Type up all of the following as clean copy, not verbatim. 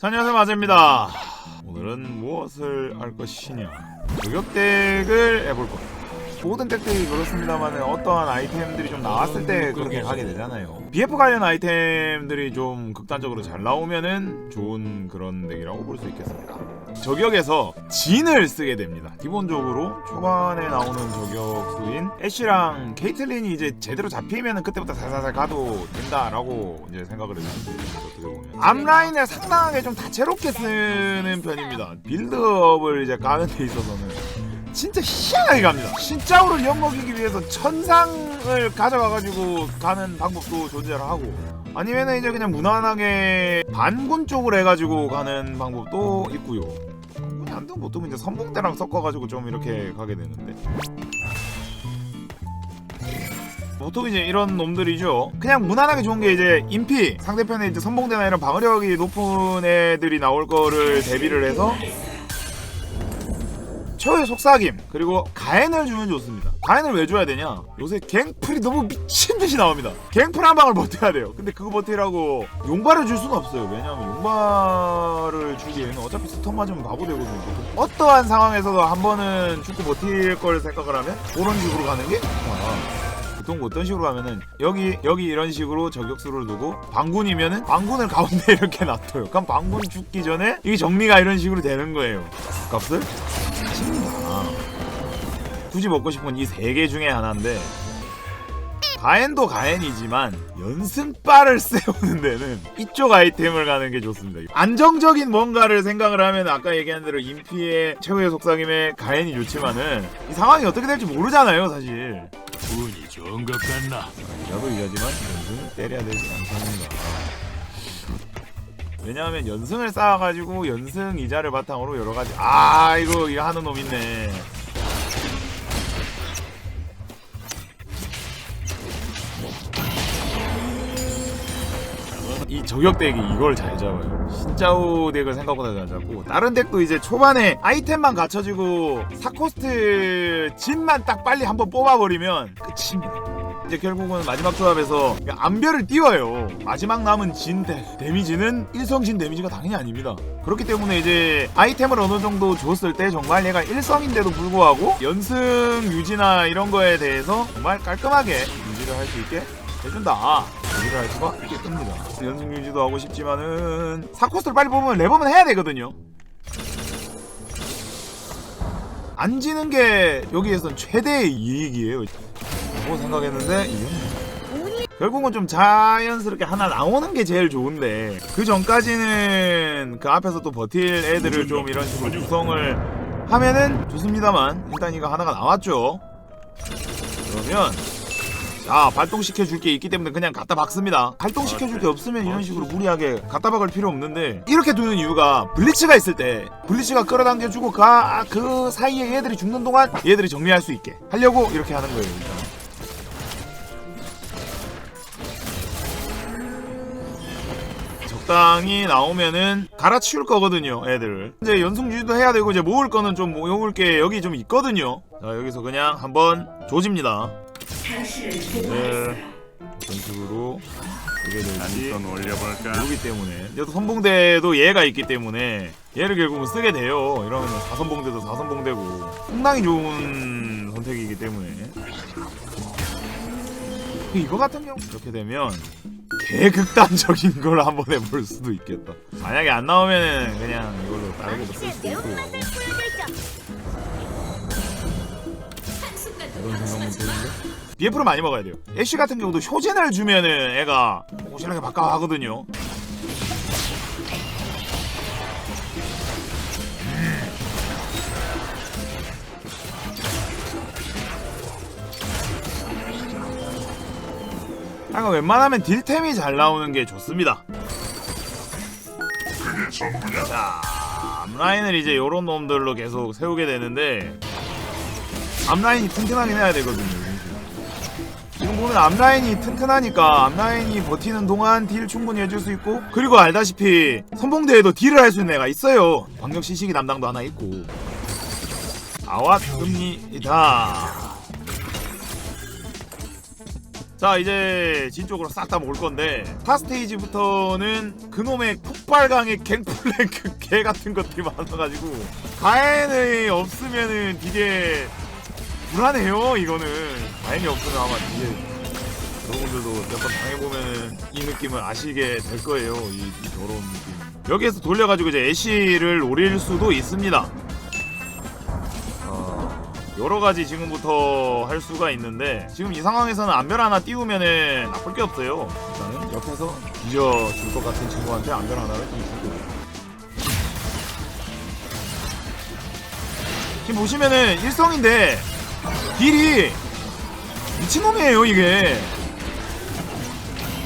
자, 안녕하세요, 마제입니다. 오늘은 무엇을 할 것이냐, 저격덱을 해볼 겁니다. 모든 덱들이 그렇습니다만 어떠한 아이템들이 좀 나왔을 때 그렇게 가게 되잖아요. BF 관련 아이템들이 좀 극단적으로 잘 나오면은 좋은 그런 덱이라고 볼 수 있겠습니다. 저격에서 진을 쓰게 됩니다. 기본적으로 초반에 나오는 저격수인 애쉬랑 케이틀린이 이제 제대로 잡히면은 그때부터 살살살 가도 된다라고 이제 생각을 해주시면 어떻게 보면 앞라인을 상당하게 좀 다채롭게 쓰는 편입니다. 빌드업을 이제 가는 데 있어서는 진짜 희한하게 갑니다. 신짜오를 엿먹이기 위해서 천상을 가져가가지고 가는 방법도 존재를 하고, 아니면은 이제 그냥 무난하게 반군 쪽으로 해가지고 가는 방법도 있고요. 반군이 안 되면 보통 이제 선봉대랑 섞어가지고 좀 이렇게 가게 되는데, 보통 이제 이런 놈들이죠. 그냥 무난하게 좋은 게 이제 인피, 상대편에 이제 선봉대나 이런 방어력이 높은 애들이 나올 거를 대비를 해서 최후의 속삭임, 그리고 가엔을 주면 좋습니다. 가엔을 왜 줘야 되냐? 요새 갱플이 너무 미친듯이 나옵니다. 갱플 한 방을 버텨야 돼요. 근데 그거 버티라고 용발을 줄 수는 없어요. 왜냐하면 용발을 주기에는 어차피 스턴 맞으면 바보 되거든요. 어떠한 상황에서도 한 번은 죽고 버틸 걸 생각을 하면 그런 식으로 가는 게 보통 어떤 식으로 가면은 여기 이런 식으로 저격수를 두고 방군이면은 방군을 가운데 이렇게 놔둬요. 그럼 방군 죽기 전에 이게 정리가 이런 식으로 되는 거예요. 값을 굳이 먹고 싶은 이 세 개 중에 하나인데, 가엔도 가엔이지만 연승바를 세우는 데는 이쪽 아이템을 가는 게 좋습니다. 안정적인 뭔가를 생각을 하면 아까 얘기한 대로 인피의 최후의 속삭임에 가엔이 좋지만은 이 상황이 어떻게 될지 모르잖아요, 사실. 운이 좋은 것 같나? 저도 이러지만 연승을 때려야 되지 않습니다. 왜냐하면 연승을 쌓아가지고 연승 이자를 바탕으로 여러가지 이거 하는 놈 있네. 이 저격덱이 이걸 잘 잡아요. 신짜오 덱을 생각보다 잘 잡고, 다른 덱도 이제 초반에 아이템만 갖춰지고 4코스트 진만 딱 빨리 한번 뽑아버리면 끝입니다. 이제 결국은 마지막 조합에서 암별을 띄워요. 마지막 남은 진 데미지는 일성진 데미지가 당연히 아닙니다. 그렇기 때문에 이제 아이템을 어느 정도 줬을 때 정말 얘가 일성인데도 불구하고 연승 유지나 이런 거에 대해서 정말 깔끔하게 유지를 할 수 있게 해준다. 유지를 할 수가 있겠습니다. 연승 유지도 하고 싶지만은 4코스트를 빨리 뽑으면 레버는 해야 되거든요. 안 지는 게 여기에선 최대의 이익이에요 라고 생각했는데, 이건 결국은 좀 자연스럽게 하나 나오는 게 제일 좋은데, 그 전까지는 그 앞에서 또 버틸 애들을 좀 이런 식으로 구성을 하면은 좋습니다만, 일단 이거 하나가 나왔죠. 그러면 자, 발동시켜줄 게 있기 때문에 그냥 갖다 박습니다. 발동시켜줄 게 없으면 이런 식으로 무리하게 갖다 박을 필요 없는데, 이렇게 두는 이유가 블리츠가 있을 때 블리츠가 끌어당겨주고 그 사이에 얘들이 죽는 동안 얘들이 정리할 수 있게 하려고 이렇게 하는 거예요. 일단 적당히 나오면은 갈아치울 거거든요, 애들을. 이제 연승 유지도 해야 되고, 이제 모을 거는 좀 모을 게 여기 좀 있거든요. 자, 여기서 그냥 한번 조집니다. 네, 이런 식으로 그게 될지 모르기 때문에, 얘도 선봉대도 얘가 있기 때문에 얘를 결국은 쓰게 돼요. 이러면 4선봉대도 4선봉대고 상당히 좋은 선택이기 때문에, 이거 같은 경우 이렇게 되면 개극단적인 걸 한번 해볼 수도 있겠다. 만약에 안 나오면은 그냥 이걸로 다르게도 쓸 수도 있고요. 이런 생각만 드는데 BF를 많이 먹어야 돼요. 애쉬 같은 경우도 효진을 주면은 애가 오실하게 바꿔 하거든요. 그러니까 웬만하면 딜템이 잘 나오는 게 좋습니다. 자, 앞라인을 이제 요런 놈들로 계속 세우게 되는데, 앞라인이 튼튼하긴 해야 되거든요. 지금 보면 앞라인이 튼튼하니까 앞라인이 버티는 동안 딜 충분히 해줄 수 있고, 그리고 알다시피 선봉대에도 딜을 할 수 있는 애가 있어요. 광역 시식이 담당도 하나 있고. 나왔습니다. 자 이제 진 쪽으로 싹 다 모을 건데 파 스테이지부터는 그놈의 폭발강의 갱플랭크 개 같은 것들이 많아가지고 가엔이 없으면은 되게 불안해요. 이거는 가엔이 없으면 아마 이게 여러분들도 몇 번 당해보면은 이 느낌을 아시게 될 거예요. 이 더러운 느낌. 여기에서 돌려가지고 이제 애쉬를 노릴 수도 있습니다. 여러가지 지금부터 할 수가 있는데 지금 이 상황에서는 안별 하나 띄우면은 나쁠 게 없어요. 일단은 옆에서 뒤져줄 것 같은 친구한테 안별 하나를 띄워주고 지금 보시면은 일성인데 딜이 미친놈이에요 이게.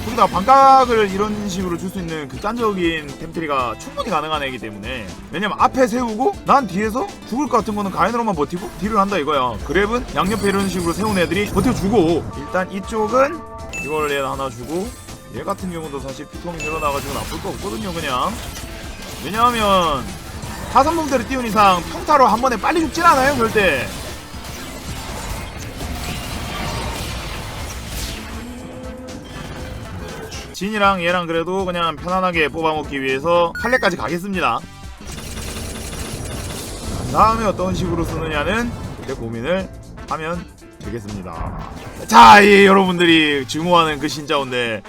거기다 반각을 이런 식으로 줄 수 있는 극단적인 템트리가 충분히 가능한 애기 때문에 왜냐면 앞에 세우고 난 뒤에서 죽을 것 같은 거는 가인으로만 버티고 딜을 한다 이거야. 그랩은 양옆에 이런 식으로 세운 애들이 버텨주고 일단 이쪽은 이걸 얘 하나 주고 얘 같은 경우도 사실 피통이 늘어나가지고 나쁠 거 없거든요 그냥. 왜냐하면 사선봉대를 띄운 이상 평타로 한 번에 빨리 죽진 않아요 절대. 진이랑 얘랑 그래도 그냥 편안하게 뽑아먹기 위해서 팔레까지 가겠습니다. 다음에 어떤 식으로 쓰느냐는 그때 고민을 하면 되겠습니다. 자, 이 여러분들이 증오하는 그 신짜오인데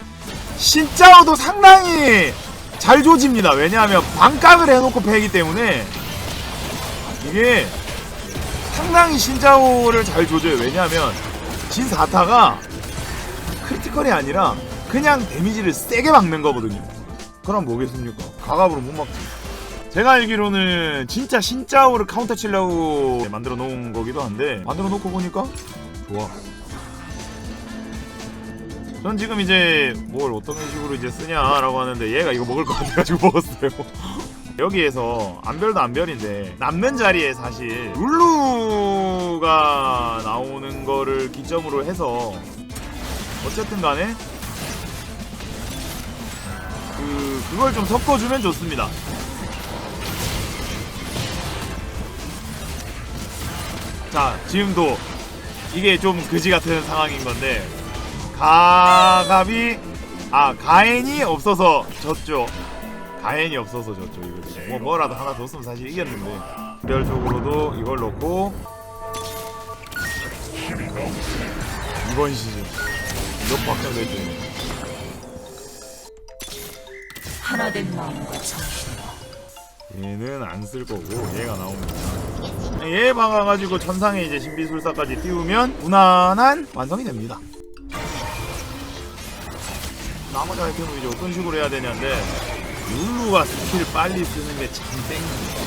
신짜오도 상당히 잘 조집니다. 왜냐하면 반각을 해놓고 패기 때문에 이게 상당히 신짜오를 잘 조져요. 왜냐하면 진 4타가 크리티컬이 아니라 그냥 데미지를 세게 막는 거거든요. 그럼 뭐겠습니까? 가갑으로 못 막지. 제가 알기로는 진짜 신짜오를 카운터 치려고 만들어 놓은 거기도 한데 만들어 놓고 보니까 좋아. 전 지금 이제 뭘 어떤 식으로 이제 쓰냐라고 하는데 얘가 이거 먹을 것 같아가지고 먹었어요. 여기에서 안별도 안별인데 남는 자리에 사실 룰루가 나오는 거를 기점으로 해서 어쨌든 간에 그걸 좀 섞어주면 좋습니다. 자, 지금도 이게 좀 그지 같은 상황인 건데 가엔이 없어서 졌죠. 가엔이 없어서 졌죠. 이거 뭐라도 하나 줬으면 사실 이겼는데 별적으로도 이걸 넣고 이번 시즌 몇 박살냈죠. 하나된 마음과 정신으로 얘는 안 쓸 거고 얘가 나옵니다. 얘 박아가지고 천상에 이제 신비술사까지 띄우면 무난한 완성이 됩니다. 나머지 아이템은 이제 어떤 식으로 해야 되냐인데 룰루가 스킬 빨리 쓰는 게 참 땡깁니다.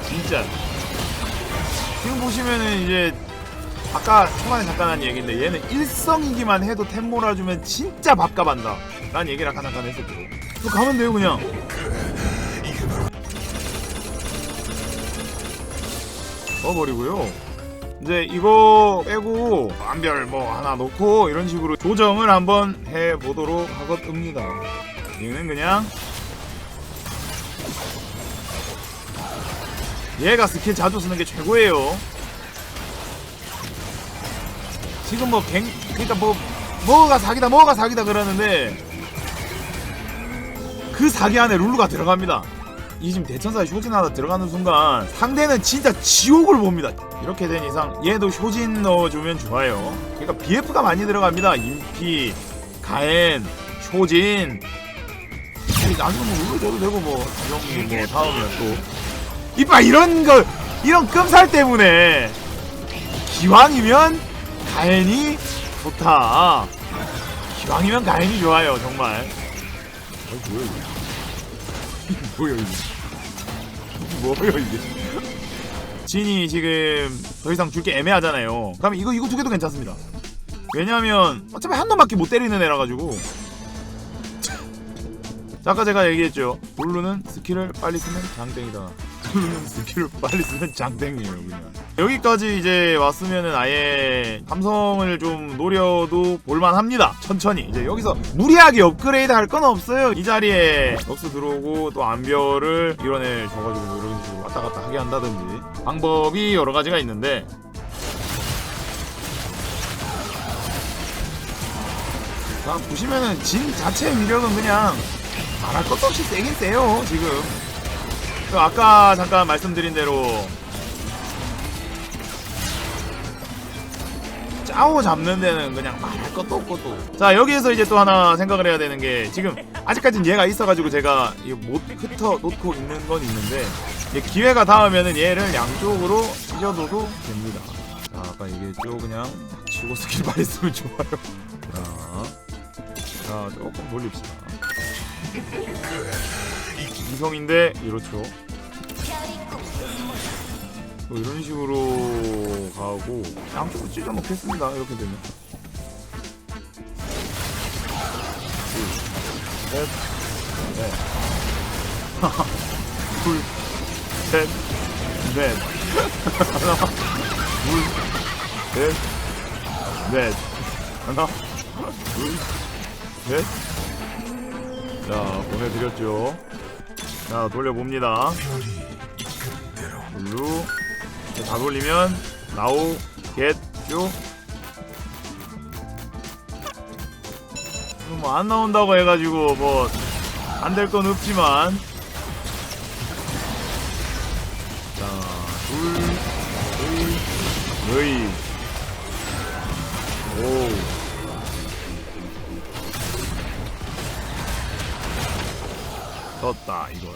진짜 지금 보시면은 이제 아까 초반에 잠깐 한 얘기인데 얘는 일성이기만 해도 템 몰아주면 진짜 밥값한다 라는 얘기를 아까 잠깐 했었죠. 또 가면 돼요 그냥. 넣어버리고요. 이제 이거 빼고 안별 뭐 하나 넣고 이런 식으로 조정을 한번 해보도록 하겠습니다. 이거는 그냥 얘가 스킬 자주 쓰는 게 최고예요. 지금 뭐 그러니까 뭐가 사기다 그러는데 그 사기 안에 룰루가 들어갑니다. 이 지금 대천사에 효진 하나 들어가는 순간 상대는 진짜 지옥을 봅니다. 이렇게 된 이상 얘도 효진 넣어주면 좋아요. 그러니까 BF가 많이 들어갑니다. 인피, 가엔, 효진. 나중에 뭐 룰루 줘도 되고 뭐 이런 뭐 다음이면 또 이봐 이런 끔살 때문에 기왕이면 가엔이 좋다. 기왕이면 가엔이 좋아요 정말. 뭐야 이게 뭐야 이게 진이 지금 더 이상 줄게 애매하잖아요. 그럼 이거 두 개도 괜찮습니다. 왜냐면 어차피 한 놈밖에 못 때리는 애라 가지고. 아까 제가 얘기했죠. 룰루는 스킬을 빨리 쓰면 장땡이다. 룰루는 스킬을 빨리 쓰면 장땡이에요 그냥. 여기까지 이제 왔으면은 아예 감성을 좀 노려도 볼만합니다. 천천히 이제 여기서 무리하게 업그레이드 할 건 없어요. 이 자리에 럭스 들어오고 또 안별을 이런 줘가지고 뭐 이런 식으로 왔다 갔다 하게 한다든지 방법이 여러 가지가 있는데 자, 보시면은 진 자체의 위력은 그냥 말할 것도 없이 세긴 세요 지금. 그 아까 잠깐 말씀드린 대로 짜오 잡는 데는 그냥 말할 것도 없고 또. 자, 여기에서 이제 또 하나 생각을 해야 되는 게, 지금 아직까지는 얘가 있어가지고 제가 이거 못 흩어 놓고 있는 건 있는데, 이제 기회가 닿으면은 얘를 양쪽으로 찢어둬도 됩니다. 자, 아까 얘기했죠. 그냥 치고 스킬 많이 쓰면 좋아요. 자, 조금 돌립시다. 이성인데 이렇죠. 뭐 이런 식으로 가고 양쪽으로 찢어 놓겠습니다. 이렇게 되면 둘, 셋, 넷, 둘, 셋, 넷, 하나, 둘, 셋, 넷, 하나, 둘, 셋. 자, 보내드렸죠. 자, 돌려봅니다. 블루 다 돌리면 나오겠죠? 뭐 안 나온다고 해가지고 뭐 안 될 건 없지만, 자, 둘, 셋, 오, 떴다 이건.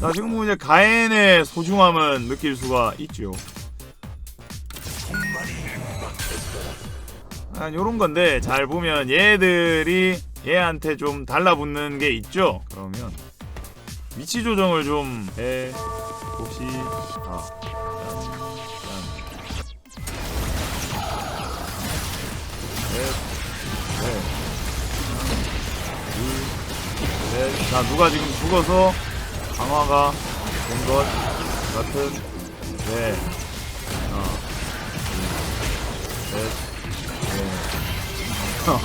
자, 지금 뭐 이제 가엔의 소중함은 느낄 수가 있죠. 요런 건데, 잘 보면 얘들이 얘한테 좀 달라붙는 게 있죠. 그러면 위치 조정을 좀 해봅시다. 자, 누가 지금 죽어서 강화가 된 것 같은. 네, 하나, 둘, 셋, 넷.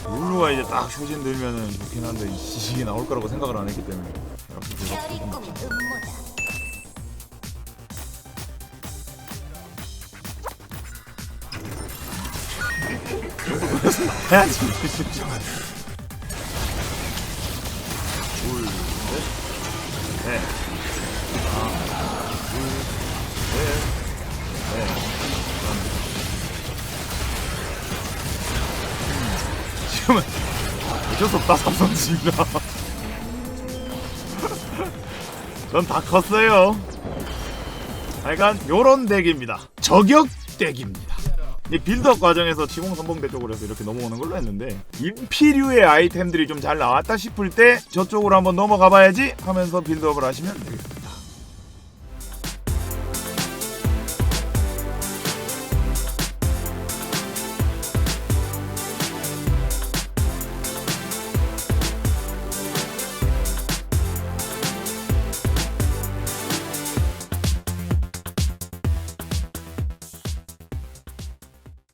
룰루가 이제 딱 쇼진 들면은 좋긴 한데 이게 나올 거라고 생각을 안 했기 때문에 이렇게 제가 해야지. 둘, 셋, 넷, 하나, 둘, 셋, 넷. 지금은 어쩔 수 없다, 삼성진이라. 전 다 컸어요. 약간 요런 덱입니다. 저격 덱입니다. 이 빌드업 과정에서 지공 선봉대 쪽으로 해서 이렇게 넘어오는 걸로 했는데, 인피류의 아이템들이 좀 잘 나왔다 싶을 때 저쪽으로 한번 넘어가 봐야지 하면서 빌드업을 하시면 되겠습니다.